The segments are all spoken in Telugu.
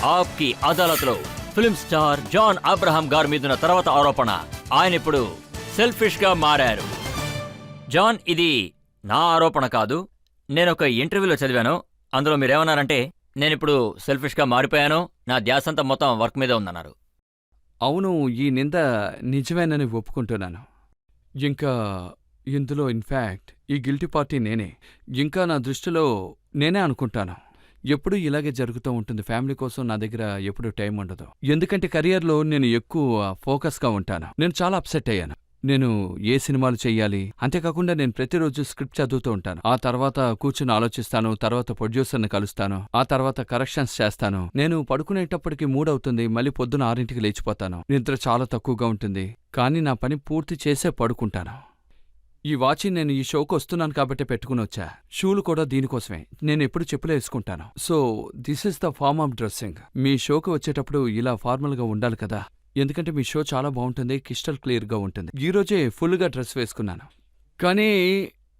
ఆప్కి అదాలత్లో ఫిల్మ్ స్టార్ జాన్ అబ్రహాం గారి మీదున్న తర్వాత ఆరోపణ, ఆయన ఇప్పుడు సెల్ఫిష్ గా మారారు. జాన్, ఇది నా ఆరోపణ కాదు, నేను ఒక ఇంటర్వ్యూలో చదివాను. అందులో మీరేమన్నారంటే నేనిప్పుడు సెల్ఫిష్ గా మారిపోయాను, నా ధ్యాసంతా మొత్తం వర్క్ మీద ఉందన్నారు. అవును, ఈ నింద నిజమేనని ఒప్పుకుంటున్నాను. ఇంకా ఇందులో ఇన్ఫ్యాక్ట్ ఈ గిల్టీ పార్టీ నేనే. ఇంకా నా దృష్టిలో నేనే అనుకుంటాను, ఎప్పుడూ ఇలాగే జరుగుతూ ఉంటుంది. ఫ్యామిలీ కోసం నా దగ్గర ఎప్పుడూ టైం ఉండదు. ఎందుకంటే కెరియర్లో నేను ఎక్కువ ఫోకస్గా ఉంటాను. నేను చాలా అప్సెట్ అయ్యాను. నేను ఏ సినిమాలు చెయ్యాలి, అంతేకాకుండా నేను ప్రతిరోజు స్క్రిప్ట్ చదువుతూ ఉంటాను. ఆ తర్వాత కూర్చుని ఆలోచిస్తాను, తర్వాత ప్రొడ్యూసర్ని కలుస్తాను, ఆ తర్వాత కరెక్షన్స్ చేస్తాను. నేను పడుకునేటప్పటికి 3 అవుతుంది, మళ్ళీ పొద్దున 6ంటికి లేచిపోతాను. నిద్ర చాలా తక్కువగా ఉంటుంది, కానీ నా పని పూర్తి చేసే పడుకుంటాను. ఈ వాచి నేను ఈ షోకు వస్తున్నాను కాబట్టి పెట్టుకుని వచ్చా. షూలు కూడా దీనికోసమే. నేను ఎప్పుడు చెప్పులే వేసుకుంటాను. So this is the form of dressing. మీ షోకి వచ్చేటప్పుడు ఇలా ఫార్మల్గా ఉండాలి కదా, ఎందుకంటే మీ షో చాలా బాగుంటుంది, క్రిస్టల్ క్లియర్గా ఉంటుంది. ఈరోజే ఫుల్గా డ్రెస్ వేసుకున్నాను, కానీ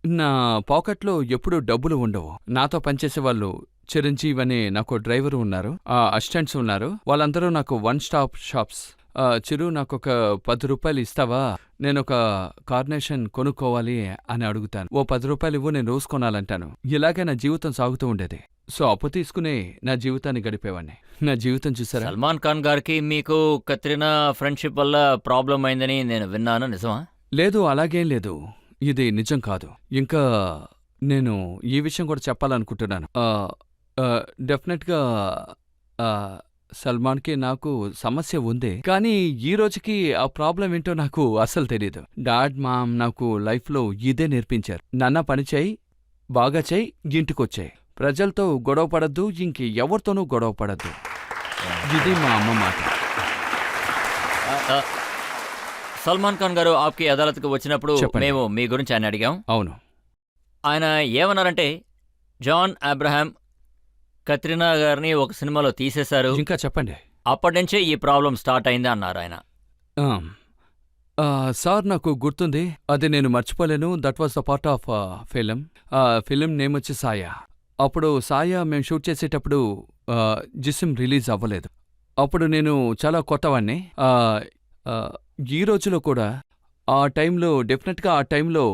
నా పాకెట్లో ఎప్పుడూ డబ్బులు ఉండవు. నాతో పనిచేసే వాళ్ళు చిరంజీవి అనే నాకు డ్రైవర్ ఉన్నారు, అసిస్టెంట్స్ ఉన్నారు. వాళ్ళందరూ నాకు 1 స్టాప్ షాప్స్. చిరు, నాకొక 10 రూపాయలు ఇస్తావా, నేనొక కార్నేషన్ కొనుక్కోవాలి అని అడుగుతాను. ఓ 10 రూపాయలు ఇవ్వు, నేను రోజు కొనాలంటాను. ఇలాగే నా జీవితం సాగుతూ ఉండేది. సో అప్పు తీసుకునే నా జీవితాన్ని గడిపేవాడిని. నా జీవితం చూసారా? సల్మాన్ ఖాన్ గారికి మీకు కత్రినా ఫ్రెండ్షిప్ వల్ల ప్రాబ్లం అయిందని నేను విన్నాను, నిజమా? లేదు, అలాగేం లేదు. ఇది నిజం కాదు. ఇంకా నేను ఈ విషయం కూడా చెప్పాలనుకుంటున్నాను. డెఫినెట్గా సల్మాన్కి నాకు సమస్య ఉంది, కానీ ఈ రోజుకి ఆ ప్రాబ్లం ఏంటో నాకు అస్సలు తెలీదు. డాడ్, మామ్ నాకు లైఫ్లో ఇదే నేర్పించారు. నాన్న పని చేయి, బాగా చేయి, ఇంటికొచ్చాయి, ప్రజలతో గొడవ పడద్దు, ఎవరితోనూ గొడవ పడద్దు. ఇది మా అమ్మ మాట. సల్మాన్ ఖాన్ గారు ఆప్కి అదాలత్కి వచ్చినప్పుడు చెప్పండి. మేము మీ గురించి ఆయన అడిగాం. అవును. ఆయన ఏమన్నారంటే జాన్ అబ్రహాం కత్రినా గారిని ఒక సినిమాలో తీసేశారు, ఇంకా చెప్పండి. అప్పటి నుంచే ఈ ప్రాబ్లం స్టార్ట్ అయింది అన్నారు ఆయన. సార్, నాకు గుర్తుంది, అది నేను మర్చిపోలేను. That was the part of film. Film name వచ్చి సాయా. అప్పుడు సాయా మేము షూట్ చేసేటప్పుడు జిస్మ్ రిలీజ్ అవ్వలేదు. అప్పుడు నేను చాలా కొత్తవాణ్ణి. ఈ రోజులో కూడా ఆ టైంలో, డెఫినెట్గా ఆ టైంలో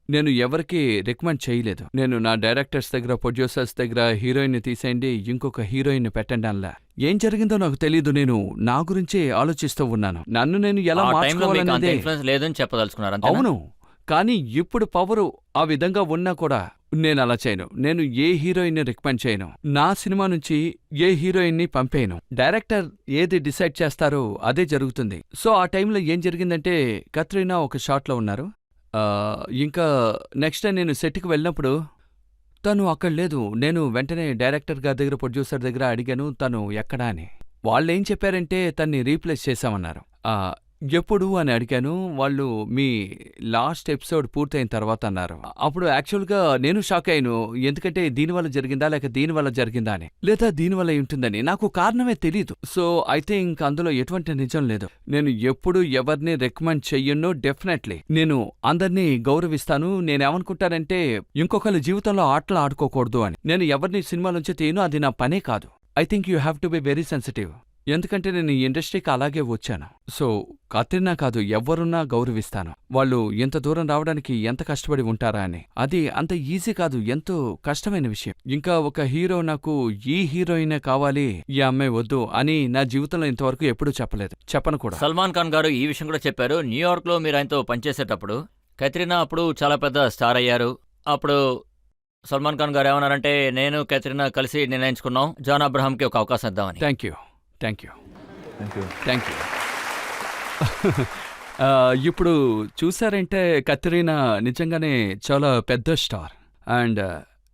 నేను ఎవరికి రికమెండ్ చేయలేదు. నేను నా డైరెక్టర్స్ దగ్గర, ప్రొడ్యూసర్స్ దగ్గర హీరోయిన్ని తీసేయండి, ఇంకొక హీరోయిన్ని పెట్టండి అనలా. ఏం జరిగిందో నాకు తెలీదు. నేను నా గురించే ఆలోచిస్తూ ఉన్నాను, నన్ను నేను ఎలా మార్చుకోవాలనేదే. లేదని చెప్పదలుచుకున్నారు. అవును, కానీ ఇప్పుడు పవరు ఆ విధంగా ఉన్నా కూడా నేను అలా చేయను. నేను ఏ హీరోయిన్ని రికమెండ్ చేయను. నా సినిమా నుంచి ఏ హీరోయిన్ని పంపేయను. డైరెక్టర్ ఏది డిసైడ్ చేస్తారో అదే జరుగుతుంది. సో ఆ టైంలో ఏం జరిగిందంటే, కత్రినా ఒక షాట్లో ఉన్నారు. ఇంకా నెక్స్ట్ టైం నేను సెట్కి వెళ్ళినప్పుడు తను అక్కడ లేదు. నేను వెంటనే డైరెక్టర్ గారి దగ్గర, ప్రొడ్యూసర్ దగ్గర అడిగాను, తను ఎక్కడా అని. వాళ్ళేం చెప్పారంటే తన్ని రీప్లేస్ చేశామన్నారు. ఎప్పుడు అని అడిగాను. వాళ్ళు మీ లాస్ట్ ఎపిసోడ్ పూర్తయిన తర్వాత అన్నారు. అప్పుడు యాక్చువల్గా నేను షాక్ అయ్యాను, ఎందుకంటే దీనివల్ల జరిగిందా లేక దీనివల్ల జరిగిందా అని, లేదా దీనివల్ల ఉంటుందని నాకు కారణమే తెలీదు. సో అయితే ఇంక అందులో ఎటువంటి నిజం లేదు. నేను ఎప్పుడు ఎవరిని రికమెండ్ చెయ్యను. డెఫినెట్లీ నేను అందరినీ గౌరవిస్తాను. నేనేమనుకుంటానంటే ఇంకొకరి జీవితంలో ఆటలు ఆడుకోకూడదు అని. నేను ఎవరిని సినిమాలోంచి తీయను, అది నా పనే కాదు. I think you have to be very sensitive. ఎందుకంటే నేను ఈ ఇండస్ట్రీకి అలాగే వచ్చాను. సో కత్రినా కాదు, ఎవరున్నా గౌరవిస్తాను. వాళ్ళు ఇంత దూరం రావడానికి ఎంత కష్టపడి ఉంటారా అని. అది అంత ఈజీ కాదు, ఎంతో కష్టమైన విషయం. ఇంకా ఒక హీరో నాకు ఈ హీరోయినే కావాలి, ఈ అమ్మాయి వద్దు అని నా జీవితంలో ఇంతవరకు ఎప్పుడూ చెప్పలేదు, చెప్పను కూడా. సల్మాన్ ఖాన్ గారు ఈ విషయం కూడా చెప్పారు. న్యూయార్క్లో మీరు ఆయనతో పనిచేసేటప్పుడు కత్రినా అప్పుడు చాలా పెద్ద స్టార్ అయ్యారు. అప్పుడు సల్మాన్ ఖాన్ గారు ఏమన్నారంటే, నేను కత్రినా కలిసి నిర్ణయించుకున్నాం జాన్ అబ్రహాంకి ఒక అవకాశం ఇద్దామని. Thank you. ఇప్పుడు చూసారంటే కత్రినా నిజంగానే చాలా పెద్ద స్టార్. అండ్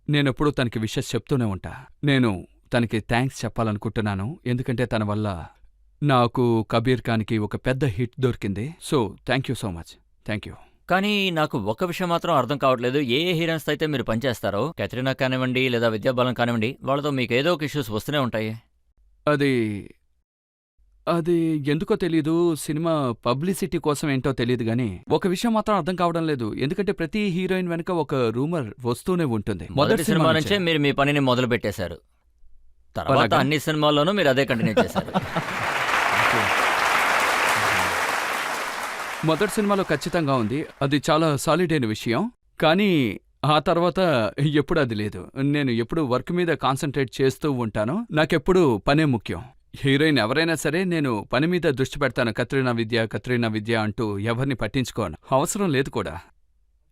నేనెప్పుడు తనకి విషెస్ చెప్తూనే ఉంటా. నేను తనకి థ్యాంక్స్ చెప్పాలనుకుంటున్నాను, ఎందుకంటే తన వల్ల నాకు కబీర్ ఖాన్కి ఒక పెద్ద హిట్ దొరికింది. So thank you so much. Thank you. కానీ నాకు ఒక విషయం మాత్రం అర్థం కావట్లేదు. ఏ హీరోయిన్స్ అయితే మీరు పనిచేస్తారో, కత్రినా కానివ్వండి లేదా విద్యాబాలన్ కానివ్వండి, వాళ్ళతో మీకు ఏదో ఒక ఇష్యూస్ వస్తూనే ఉంటాయి. అది ఎందుకో తెలీదు, సినిమా పబ్లిసిటీ కోసం ఏంటో తెలియదు గానీ ఒక విషయం మాత్రం అర్థం కావడం లేదు. ఎందుకంటే ప్రతి హీరోయిన్ వెనక ఒక రూమర్ వస్తూనే ఉంటుంది. మొదటి సినిమా నుంచే మీరు మీ పనిని మొదలు పెట్టేశారు. తర్వాత అలాగా? అన్ని సినిమాల్లోనూ మీరు అదే కంటిన్యూ చేశారు. మొదటి సినిమాలో ఖచ్చితంగా ఉంది. అది చాలా సాలిడ్ అయిన విషయం. కానీ ఆ తర్వాత ఎప్పుడు అది లేదు. నేను ఎప్పుడు వర్క్ మీద కాన్సంట్రేట్ చేస్తూ ఉంటాను. నాకెప్పుడు పనే ముఖ్యం. హీరోయిన్ ఎవరైనా సరే నేను పని మీద దృష్టి పెడతాను. కత్రినా విద్య అంటూ ఎవరిని పట్టించుకోను. అవసరం లేదు కూడా.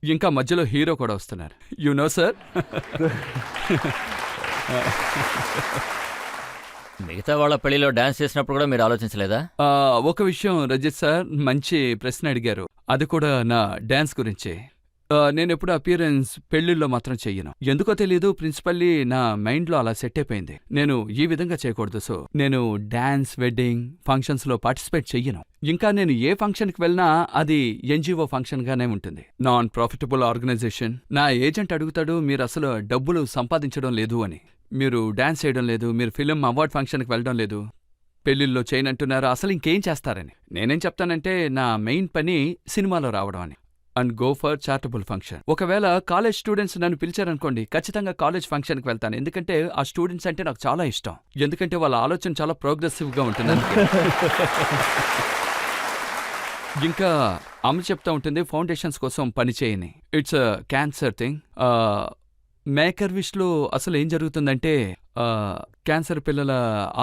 ఇంకా మధ్యలో హీరో కూడా వస్తున్నారు. You know sir. మిగతా వాళ్ళ పెళ్లిలో డాన్స్ చేసినప్పుడు కూడా మీరు ఆలోచించలేదా? ఒక విషయం రజిత్ సార్ మంచి ప్రశ్న అడిగారు. అది కూడా నా డాన్స్ గురించే. నేనెప్పుడు అపియరెన్స్ పెళ్లిల్లో మాత్రం చెయ్యను. ఎందుకో తెలీదు, ప్రిన్సిపల్లీ నా మైండ్లో అలా సెట్ అయిపోయింది. నేను ఈ విధంగా చేయకూడదు. సో నేను డాన్స్, వెడ్డింగ్ ఫంక్షన్స్లో పార్టిసిపేట్ చెయ్యను. ఇంకా నేను ఏ ఫంక్షన్కి వెళ్ళినా అది ఎన్జిఓ ఫంక్షన్గానే ఉంటుంది. Non profitable organisation. నా ఏజెంట్ అడుగుతాడు, మీరు అసలు డబ్బులు సంపాదించడం లేదు అని. మీరు డాన్స్ చేయడం లేదు, మీరు ఫిల్మ్ అవార్డ్ ఫంక్షన్కి వెళ్ళడం లేదు, పెళ్లిల్లో చేయనంటున్నారు, అసలు ఇంకేం చేస్తారని. నేనేం చెప్తానంటే నా మెయిన్ పని సినిమాలో రావడం అని. And go for charitable function. ఒకవేళ కాలేజ్ స్టూడెంట్స్ నన్ను పిలిచారనుకోండి, ఖచ్చితంగా కాలేజ్ ఫంక్షన్కి వెళ్తాను. ఎందుకంటే ఆ స్టూడెంట్స్ అంటే నాకు చాలా ఇష్టం. ఎందుకంటే వాళ్ళ ఆలోచన చాలా ప్రోగ్రెసివ్గా ఉంటుంది. ఇంకా అమ్మ చెప్తా ఉంటుంది ఫౌండేషన్స్ కోసం పని చేయని. It's cancer thing. మేకర్ విష్లో అసలు ఏం జరుగుతుందంటే క్యాన్సర్ పిల్లల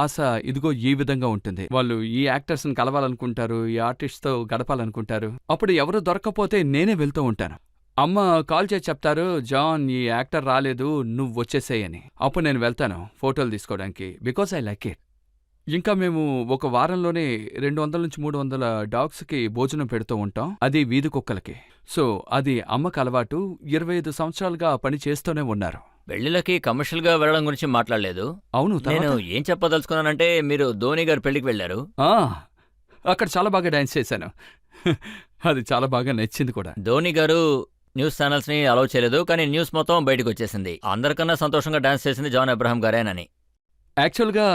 ఆశ ఇదిగో ఈ విధంగా ఉంటుంది. వాళ్ళు ఈ యాక్టర్స్ని కలవాలనుకుంటారు, ఈ ఆర్టిస్ట్తో గడపాలనుకుంటారు. అప్పుడు ఎవరు దొరక్కపోతే నేనే వెళ్తూ ఉంటాను. అమ్మ కాల్ చేసి చెప్తారు, జాన్ ఈ యాక్టర్ రాలేదు, నువ్వు వచ్చేసేయని. అప్పుడు నేను వెళ్తాను ఫోటోలు తీసుకోవడానికి. Because I like it. ఇంకా మేము ఒక వారంలోనే 200 నుంచి 300 డాగ్స్కి భోజనం పెడుతూ ఉంటాం. అది వీధి కుక్కలకి. సో అది అమ్మకు అలవాటు. 25 సంవత్సరాలుగా పని చేస్తూనే ఉన్నారు. పెళ్లిళ్ళకి కమర్షియల్ గా వెళ్ళడం గురించి మాట్లాడలేదు. అవును. నేను ఏం చెప్పదలుచుకున్నానంటే, మీరు ధోని గారి పెళ్లికి వెళ్ళారు. అక్కడ చాలా బాగా డాన్స్ చేశాను. అది చాలా బాగా నచ్చింది కూడా. ధోని గారు న్యూస్ ఛానల్స్ ని అలౌ చేయలేదు, కానీ న్యూస్ మొత్తం బయటకు వచ్చేసింది. అందరికన్నా సంతోషంగా డాన్స్ చేసింది జాన్ అబ్రహాం గారేనని. యాక్చువల్గా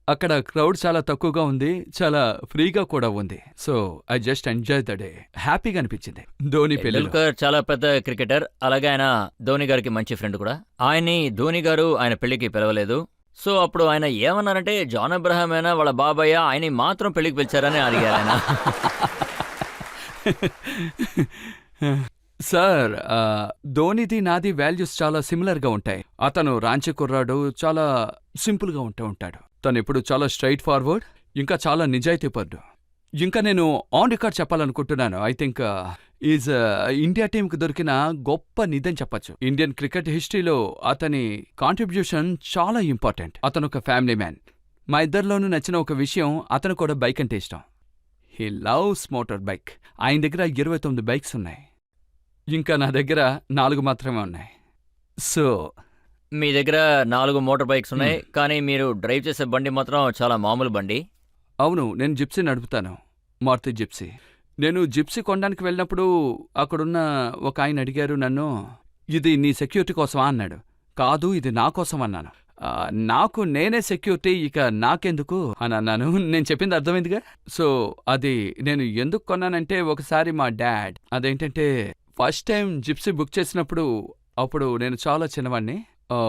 అక్కడ క్రౌడ్ చాలా తక్కువగా ఉంది, చాలా ఫ్రీగా కూడా ఉంది. So I just enjoy the day. హ్యాపీగా అనిపించింది. ధోని పెళ్లి టెండూల్కర్ చాలా పెద్ద క్రికెటర్, అలాగే ఆయన ధోని గారికి మంచి ఫ్రెండ్ కూడా. ఆయన్ని ధోని గారు ఆయన పెళ్లికి పిలవలేదు. సో అప్పుడు ఆయన ఏమన్నారంటే, జాన్ అబ్రహాం అయినా వాళ్ళ బాబాయ్య ఆయన్ని మాత్రం పెళ్లికి పిలిచారని అడిగారు ఆయన. సార్, ధోనిది నాది వాల్యూస్ చాలా సిమిలర్గా ఉంటాయి. అతను రాంచి కుర్రాడు, చాలా సింపుల్గా ఉంటాడు. తను ఎప్పుడు చాలా స్ట్రైట్ ఫార్వర్డ్, ఇంకా చాలా నిజాయితీపరుడు. ఇంకా నేను ఆన్ రికార్డ్ చెప్పాలనుకుంటున్నాను. ఐ థింక్ ఈజ్ ఇండియా టీంకి దొరికిన గొప్ప నిధని చెప్పచ్చు. ఇండియన్ క్రికెట్ హిస్టరీలో అతని కాంట్రిబ్యూషన్ చాలా ఇంపార్టెంట్. అతను ఒక ఫ్యామిలీ మ్యాన్. మా ఇద్దరిలోనూ నచ్చిన ఒక విషయం, అతను కూడా బైక్ అంటే ఇష్టం. He loves motor bike. ఆయన దగ్గర 29 బైక్స్ ఉన్నాయి. ఇంకా నా దగ్గర 4 మాత్రమే ఉన్నాయి. సో మీ దగ్గర 4 మోటార్ బైక్స్ ఉన్నాయి, కానీ మీరు డ్రైవ్ చేసే బండి మాత్రం చాలా మామూలు బండి. అవును, నేను జిప్సీ నడుపుతాను, మారుతి జిప్సీ. నేను జిప్సీ కొనడానికి వెళ్ళినప్పుడు అక్కడున్న ఒక ఆయన అడిగారు నన్ను, ఇది నీ సెక్యూరిటీ కోసమా అన్నాడు. కాదు, ఇది నా కోసం అన్నాను. నాకు నేనే సెక్యూరిటీ, ఇక నాకెందుకు అని అన్నాను. నేను చెప్పింది అర్థమైందిగా. సో అది నేను ఎందుకు కొన్నానంటే, ఒకసారి మా డాడ్ అదేంటంటే ఫస్ట్ టైం జిప్సీ బుక్ చేసినప్పుడు, అప్పుడు నేను చాలా చిన్నవాడిని,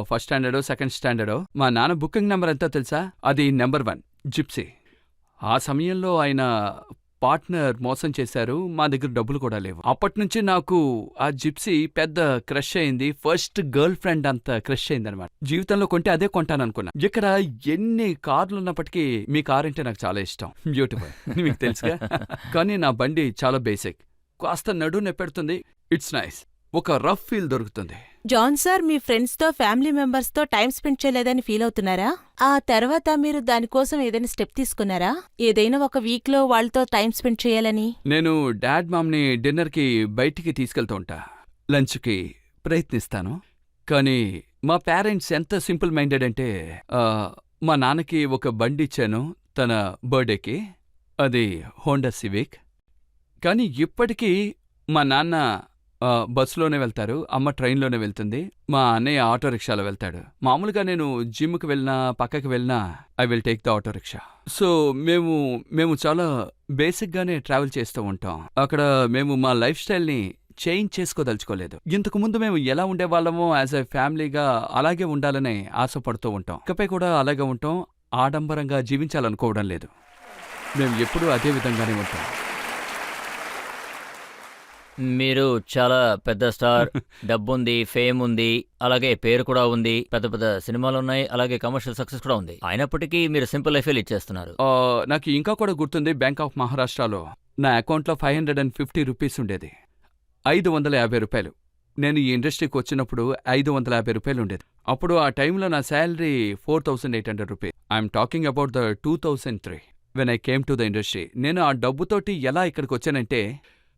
ఫస్ట్ స్టాండర్డో సెకండ్ స్టాండర్డో. మా నాన్న బుకింగ్ నెంబర్ ఎంతో తెలుసా? అది నెంబర్ 1 జిప్సీ. ఆ సమయంలో ఆయన పార్ట్నర్ మోసం చేశారు, మా దగ్గర డబ్బులు కూడా లేవు. అప్పటినుంచి నాకు ఆ జిప్సీ పెద్ద క్రష్ అయింది. ఫస్ట్ గర్ల్ ఫ్రెండ్ అంత క్రష్ అయిందనమాట. జీవితంలో కొంటే అదే కొంటాననుకున్నా. ఇక్కడ ఎన్ని కార్లు ఉన్నప్పటికీ మీ కార్ అంటే నాకు చాలా ఇష్టం. బ్యూటిఫుల్, మీకు తెలుసుగా. కానీ నా బండి చాలా బేసిక్, కాస్త నడు నెప్పెడుతుంది. ఇట్స్ నైస్, ఒక రఫ్ ఫీల్ దొరుకుతుంది. జాన్ సార్, మీ ఫ్రెండ్స్తో ఫ్యామిలీ మెంబర్స్తో టైం స్పెండ్ చేయలేదని ఫీల్ అవుతున్నారా? ఆ తర్వాత మీరు దానికోసం ఏదైనా స్టెప్ తీసుకున్నారా? ఏదైనా ఒక వీక్లో వాళ్ళతో టైం స్పెండ్ చేయాలని? నేను డాడ్ మామ్ని డిన్నర్కి బయటికి తీసుకెళ్తూ ఉంటా, లంచ్కి ప్రయత్నిస్తాను. కానీ మా పేరెంట్స్ ఎంత సింపుల్ మైండెడ్ అంటే, మా నాన్నకి ఒక బండి ఇచ్చాను తన బర్త్డేకి, అది హోండా సివిక్. కానీ ఇప్పటికీ మా నాన్న బస్సులోనే వెళ్తారు, అమ్మ ట్రైన్లోనే వెళ్తుంది, మా అన్నయ్య ఆటో రిక్షాలో వెళ్తాడు. మామూలుగా నేను జిమ్కి వెళ్ళినా పక్కకి వెళ్ళినా I will take the auto rickshaw. So మేము చాలా బేసిక్గానే ట్రావెల్ చేస్తూ ఉంటాం. అక్కడ మేము మా లైఫ్ స్టైల్ని చేంజ్ చేసుకోదలుచుకోలేదు. ఇంతకు ముందు మేము ఎలా ఉండేవాళ్ళమో యాజ్ ఎ ఫ్యామిలీగా అలాగే ఉండాలని ఆశపడుతూ ఉంటాం. ఇకపై కూడా అలాగే ఉంటాం. ఆడంబరంగా జీవించాలనుకోవడం లేదు. మేము ఎప్పుడూ అదే విధంగానే ఉంటాం. మీరు చాలా పెద్ద స్టార్, డబ్బుంది, ఫేమ్ ఉంది, అలాగే పేరు కూడా ఉంది, పెద్ద పెద్ద సినిమాలు ఉన్నాయి, అలాగే కమర్షియల్ సక్సెస్ కూడా ఉంది. అయినప్పటికీ మీరు సింపుల్ లైఫ్ ఇచ్చేస్తున్నారు. నాకు ఇంకా కూడా గుర్తుంది, బ్యాంక్ ఆఫ్ మహారాష్ట్రలో నా అకౌంట్లో 550 రూపీస్ ఉండేది. 550 రూపాయలు. నేను ఈ ఇండస్ట్రీకి వచ్చినప్పుడు 550 రూపాయలు ఉండేది. అప్పుడు ఆ టైంలో నా salary 4800 rupees. I'm talking about the 2003 when I came to the industry. నేను ఆ డబ్బుతోటి ఎలా ఇక్కడికి వచ్చానంటే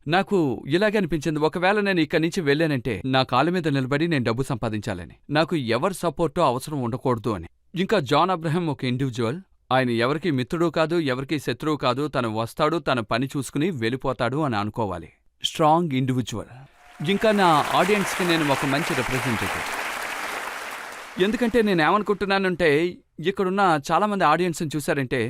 నాకు ఇలాగే అనిపించింది, ఒకవేళ నేను ఇక్కడి నుంచి వెళ్ళానంటే నా కాళ్ళ మీద నిలబడి నేను డబ్బు సంపాదించాలని, నాకు ఎవరి సపోర్టో అవసరం ఉండకూడదు అని. ఇంకా జాన్ అబ్రహాం ఒక ఇండివిజువల్. ఆయన ఎవరికి మిత్రుడు కాదు, ఎవరికి శత్రువు కాదు. తను వస్తాడు, తన పని చూసుకుని వెళ్ళిపోతాడు అని అనుకోవాలి. Strong individual. ఇంకా నా ఆడియన్స్కి నేను ఒక మంచి రిప్రజెంటేటివ్. ఎందుకంటే నేనేమనుకుంటున్నానంటే, ఇక్కడున్న చాలామంది ఆడియన్స్ని చూశారంటే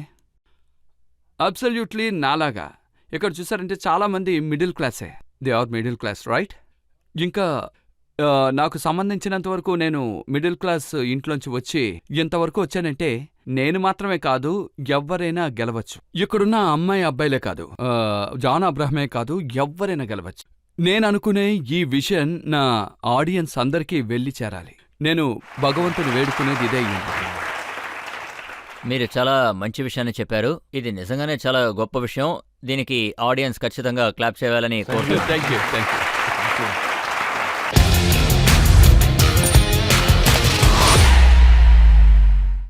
అబ్సల్యూట్లీ నాలాగా. ఇక్కడ చూసారంటే చాలామంది మిడిల్ క్లాసే. They are middle class, right? ఇంకా నాకు సంబంధించినంత వరకు నేను మిడిల్ క్లాస్ ఇంట్లోంచి వచ్చి ఇంతవరకు వచ్చానంటే నేను మాత్రమే కాదు, ఎవ్వరైనా గెలవచ్చు. ఇక్కడున్న అమ్మాయి అబ్బాయిలే కాదు, జాన్ అబ్రహమే కాదు, ఎవ్వరైనా గెలవచ్చు. నేను అనుకునే ఈ విషయం నా ఆడియన్స్ అందరికీ వెళ్ళి చేరాలి. నేను భగవంతుని వేడుకునేది ఇదే. మీరు చాలా మంచి విషయాన్ని చెప్పారు. ఇది నిజంగానే చాలా గొప్ప విషయం. దీనికి ఆడియన్స్ ఖచ్చితంగా క్లాప్ చేయాలని కోరుతున్నాను. Thank you.